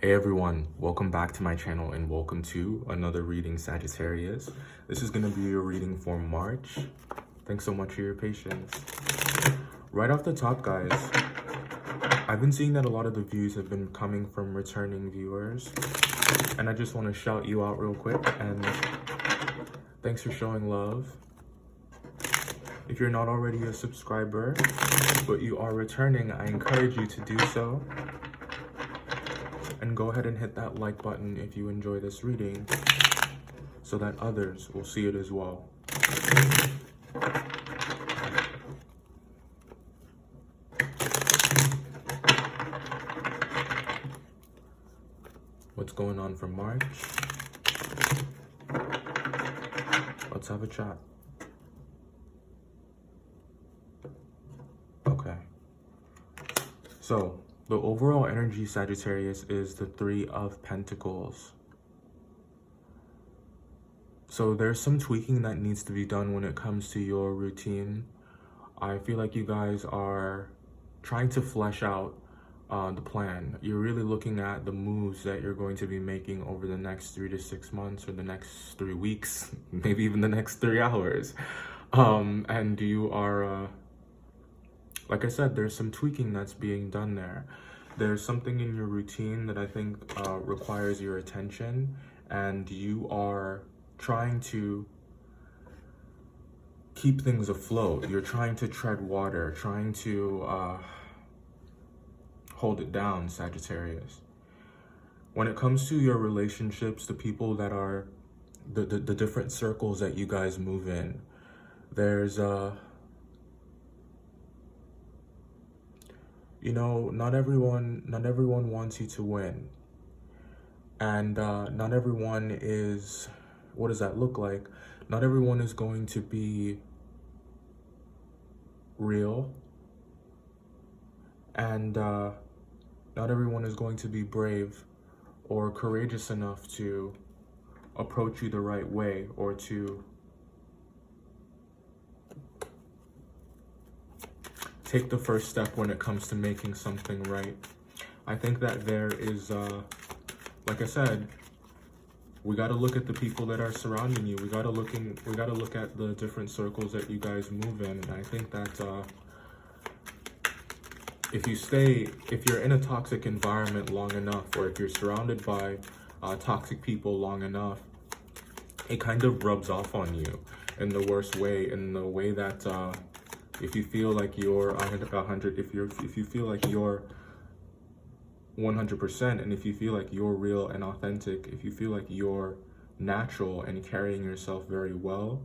Hey everyone, welcome back to my channel and welcome to another reading, Sagittarius. This is going to be a reading for March. Thanks so much for your patience. Right off the top, guys, I've been seeing that a lot of the views have been coming from returning viewers, and I just want to shout you out real quick and thanks for showing love. If you're not already a subscriber but you are returning, I encourage you to do so. And go ahead and hit that like button if you enjoy this reading so that others will see it as well. What's going on for March? Let's have a chat. Okay. So, the overall energy, Sagittarius, is the Three of Pentacles. So there's some tweaking that needs to be done when it comes to your routine. I feel like you guys are trying to flesh out the plan. You're really looking at the moves that you're going to be making over the next 3 to 6 months or the next 3 weeks, maybe even the next 3 hours. And you are... like I said, there's some tweaking that's being done there. There's something in your routine that I think requires your attention, and you are trying to keep things afloat. You're trying to tread water, trying to hold it down, Sagittarius. When it comes to your relationships, the people that are, the different circles that you guys move in, there's you know, not everyone wants you to win. And not everyone is, what does that look like? Not everyone is going to be real. And not everyone is going to be brave or courageous enough to approach you the right way or to take the first step when it comes to making something right. I think that there is, like I said, we got to look at the people that are surrounding you. We got to look at the different circles that you guys move in. And I think that if you're in a toxic environment long enough, or if you're surrounded by toxic people long enough, it kind of rubs off on you in the worst way, in the way that if you feel like you're 100, if you feel like you're 100%, and if you feel like you're real and authentic, if you feel like you're natural and carrying yourself very well,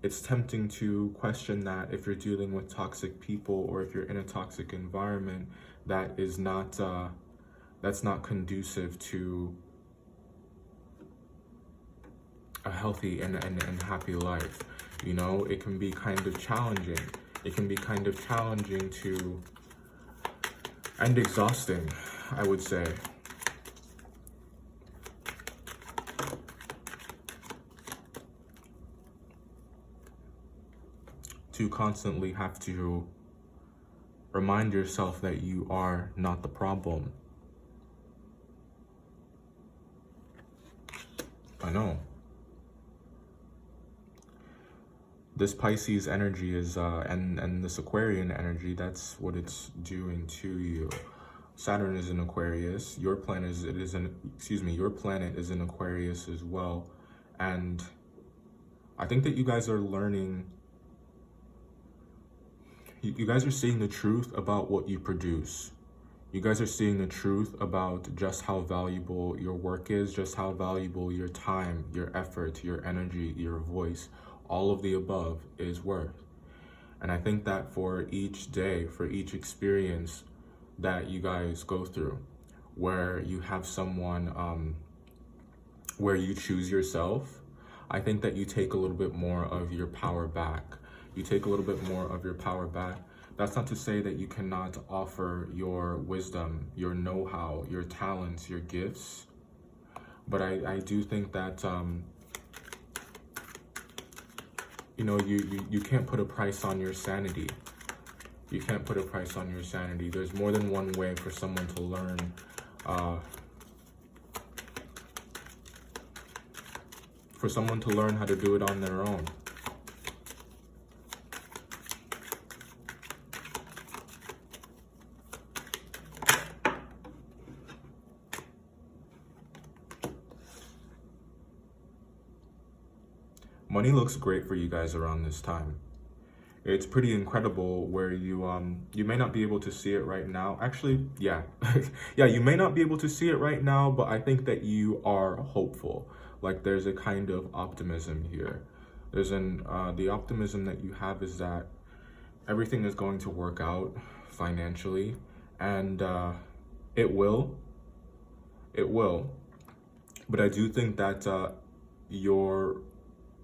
it's tempting to question that if you're dealing with toxic people or if you're in a toxic environment that is not, that's not conducive to a healthy and happy life. You know, it can be kind of challenging. It can be kind of challenging to, and exhausting, I would say. To constantly have to remind yourself that you are not the problem. I know. This Pisces energy is, and this Aquarian energy, that's what it's doing to you. Saturn is in Aquarius. Your planet your planet is in Aquarius as well. And I think that you guys are learning, you guys are seeing the truth about what you produce. You guys are seeing the truth about just how valuable your work is, just how valuable your time, your effort, your energy, your voice, all of the above is worth. And I think that for each day, for each experience that you guys go through, where you have someone, where you choose yourself, I think that you take a little bit more of your power back. You take a little bit more of your power back. That's not to say that you cannot offer your wisdom, your know-how, your talents, your gifts. But I do think that, you know, you can't put a price on your sanity. You can't put a price on your sanity. There's more than one way for someone to learn how to do it on their own. Money looks great for you guys around this time. It's pretty incredible where you may not be able to see it right now. Actually, yeah. Yeah, you may not be able to see it right now, but I think that you are hopeful. Like there's a kind of optimism here. The optimism that you have is that everything is going to work out financially, and it will. It will. But I do think that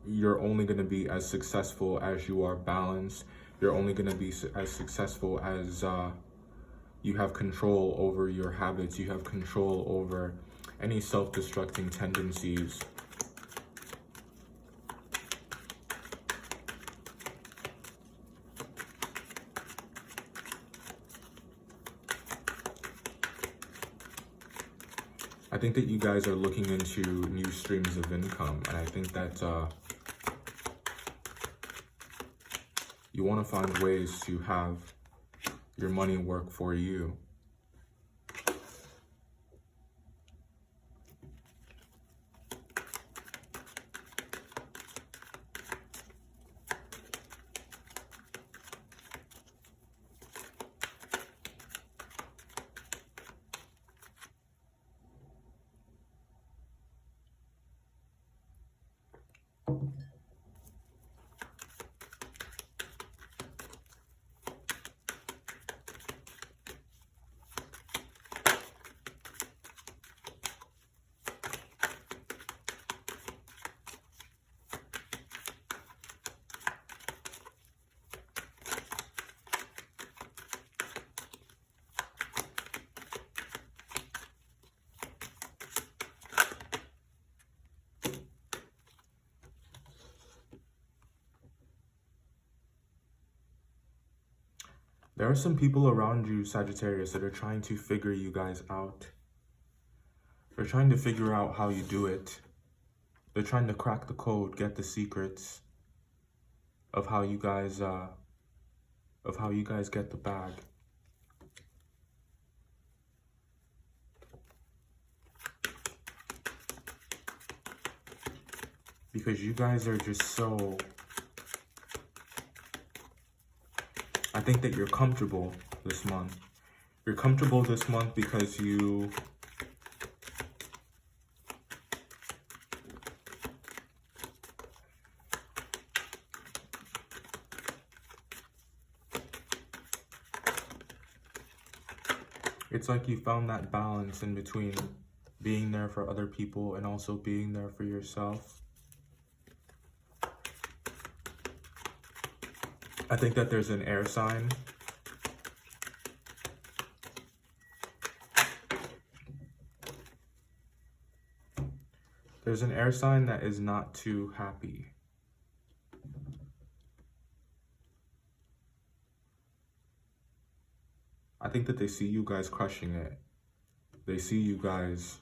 you're only going to be as successful as you are balanced. You're only going to be as successful as you have control over your habits. You have control over any self-destructing tendencies. I think that you guys are looking into new streams of income, and I think that you want to find ways to have your money work for you. There are some people around you, Sagittarius, that are trying to figure you guys out. They're trying to figure out how you do it. They're trying to crack the code, get the secrets of how you guys get the bag. Because you guys are just so... I think that you're comfortable this month. You're comfortable this month because you... It's like you found that balance in between being there for other people and also being there for yourself. I think that there's an air sign. There's an air sign that is not too happy. I think that they see you guys crushing it. They see you guys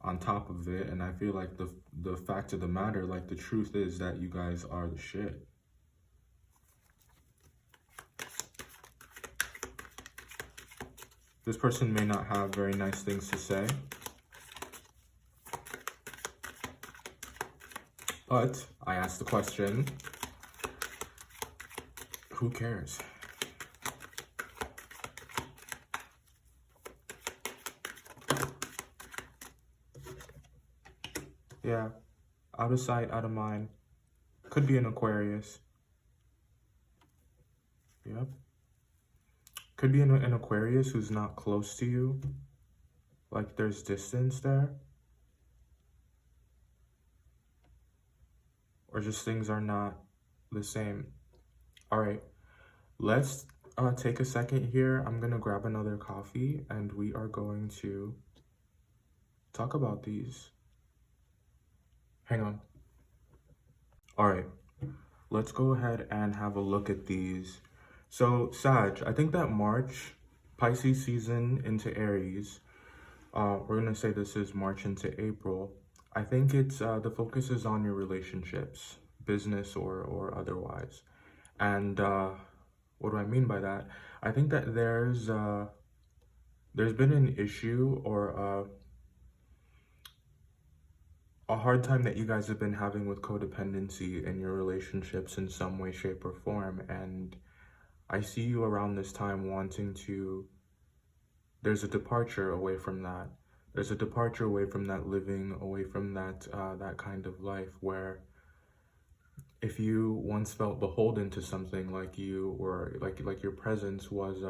on top of it, and I feel like the fact of the matter, like the truth is that you guys are the shit. This person may not have very nice things to say, but I asked the question, who cares? Yeah, out of sight, out of mind. Could be an Aquarius. Yep. Could be an Aquarius who's not close to you. Like there's distance there. Or just things are not the same. All right, let's take a second here. I'm gonna grab another coffee and we are going to talk about these. Hang on. All right, let's go ahead and have a look at these So, Sag, I think that March, Pisces season into Aries, we're gonna say this is March into April. I think it's the focus is on your relationships, business or otherwise. And what do I mean by that? I think that there's been an issue or a hard time that you guys have been having with codependency in your relationships in some way, shape, or form. And I see you around this time wanting to, there's a departure away from that. There's a departure away from that living, away from that that kind of life where if you once felt beholden to something, like you were like your presence was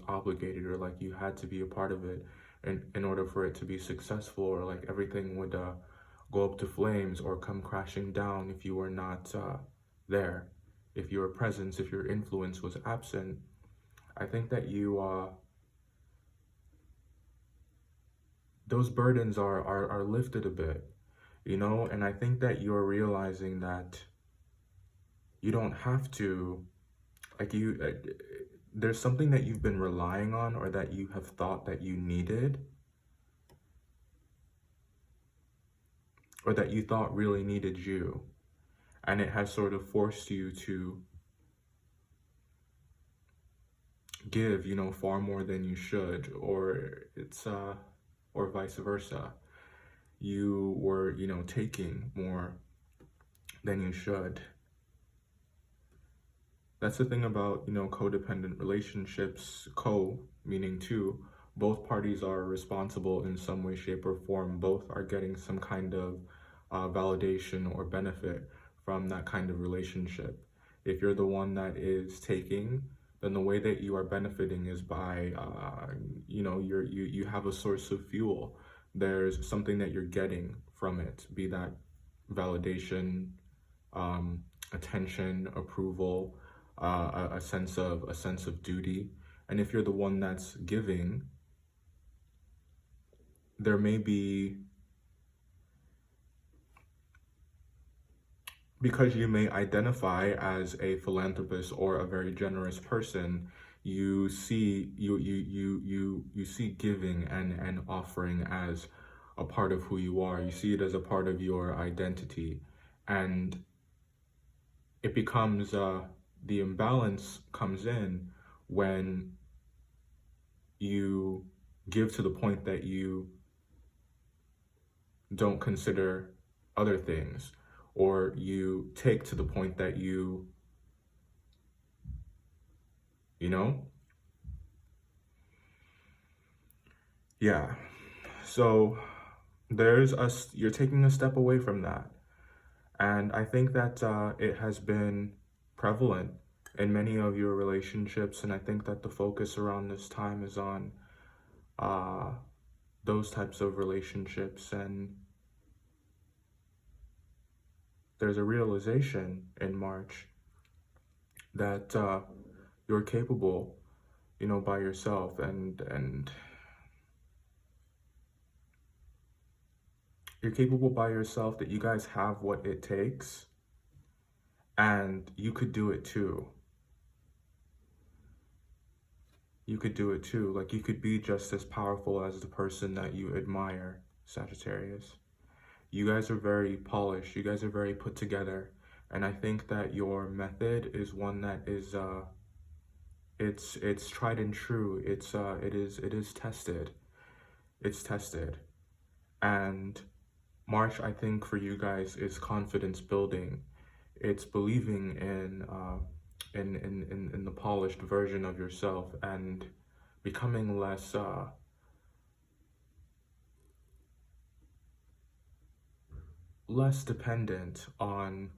obligated, or like you had to be a part of it in order for it to be successful, or like everything would go up to flames or come crashing down if you were not there, if your presence, if your influence was absent. I think that you those burdens are lifted a bit, you know. And I think that you're realizing that you don't have to, like you there's something that you've been relying on, or that you have thought that you needed, or that you thought really needed you, and it has sort of forced you to give, you know, far more than you should, or it's or vice versa. You were, you know, taking more than you should. That's the thing about, you know, codependent relationships. Co meaning two. Both parties are responsible in some way, shape, or form. Both are getting some kind of validation or benefit from that kind of relationship. If you're the one that is taking, then the way that you are benefiting is by, you know, you have a source of fuel. There's something that you're getting from it, be that validation, attention, approval, a sense of duty. And if you're the one that's giving, there may be, because you may identify as a philanthropist or a very generous person, you see you see giving and offering as a part of who you are. You see it as a part of your identity, and it becomes the imbalance comes in when you give to the point that you don't consider other things, or you take to the point that you know. Yeah, so you're taking a step away from that. And I think that it has been prevalent in many of your relationships, and I think that the focus around this time is on uh, those types of relationships. And there's a realization in March that you're capable, you know, by yourself, and you're capable by yourself, that you guys have what it takes, and you could do it too. You could do it too. Like, you could be just as powerful as the person that you admire, Sagittarius. You guys are very polished. You guys are very put together. And I think that your method is one that is it's tried and true. It is tested. It's tested. And March, I think, for you guys is confidence building. It's believing in the polished version of yourself, and becoming less dependent on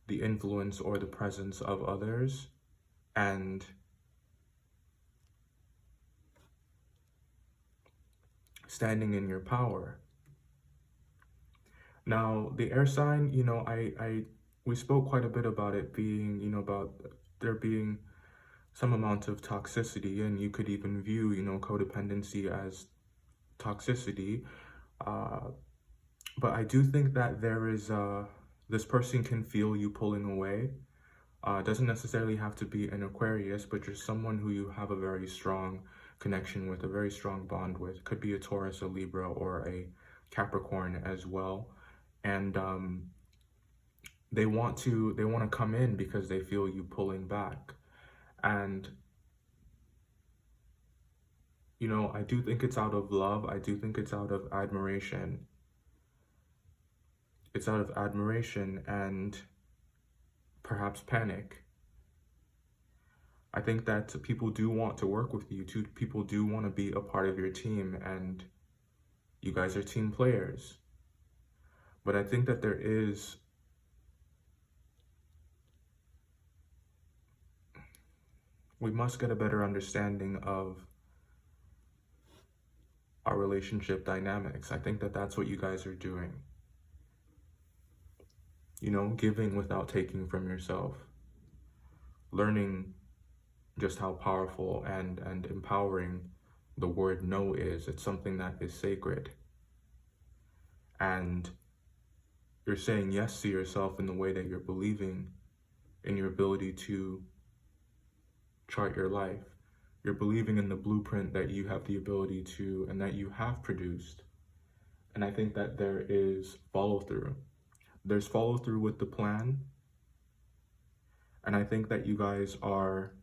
the influence or the presence of others, and standing in your power. Now, the air sign, you know, we spoke quite a bit about it being, you know, about there being some amount of toxicity, and you could even view, you know, codependency as toxicity. But I do think that there is, this person can feel you pulling away, Doesn't necessarily have to be an Aquarius, but just someone who you have a very strong connection with, a very strong bond with. Could be a Taurus, a Libra, or a Capricorn as well. And they want to come in because they feel you pulling back. And you know, I do think it's out of love. I do think it's out of admiration. It's out of admiration and perhaps panic. I think that people do want to work with you too. People do want to be a part of your team, and you guys are team players. But I think that we must get a better understanding of our relationship dynamics. I think that that's what you guys are doing. You know, giving without taking from yourself. Learning just how powerful and empowering the word no is. It's something that is sacred. And you're saying yes to yourself in the way that you're believing in your ability to chart your life. You're believing in the blueprint that you have the ability to, and that you have produced. And I think that there is follow through. There's follow through with the plan. And I think that you guys are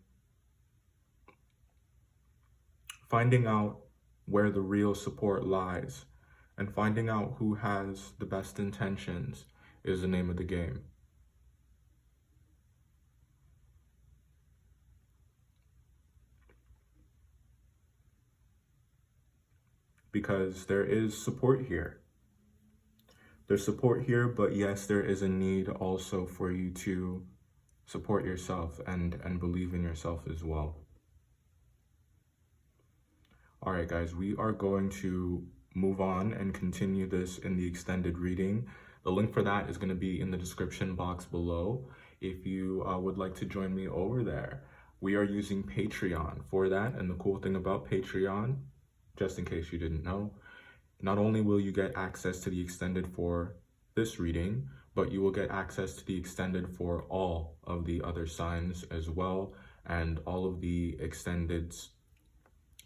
finding out where the real support lies, and finding out who has the best intentions is the name of the game. Because there is support here. There's support here, but yes, there is a need also for you to support yourself and believe in yourself as well. All right, guys, we are going to move on and continue this in the extended reading. The link for that is going to be in the description box below if you would like to join me over there. We are using Patreon for that, and the cool thing about Patreon, just in case you didn't know, not only will you get access to the extended for this reading, but you will get access to the extended for all of the other signs as well, and all of the extendeds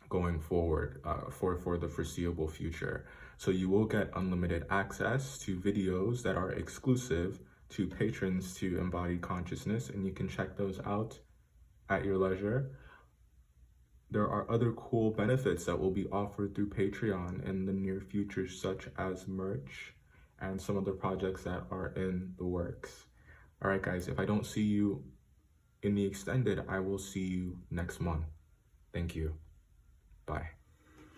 going forward for the foreseeable future. So you will get unlimited access to videos that are exclusive to patrons to Embodied Consciousness, and you can check those out at your leisure. There are other cool benefits that will be offered through Patreon in the near future, such as merch and some other projects that are in the works. All right, guys, if I don't see you in the extended, I will see you next month. Thank you. Bye.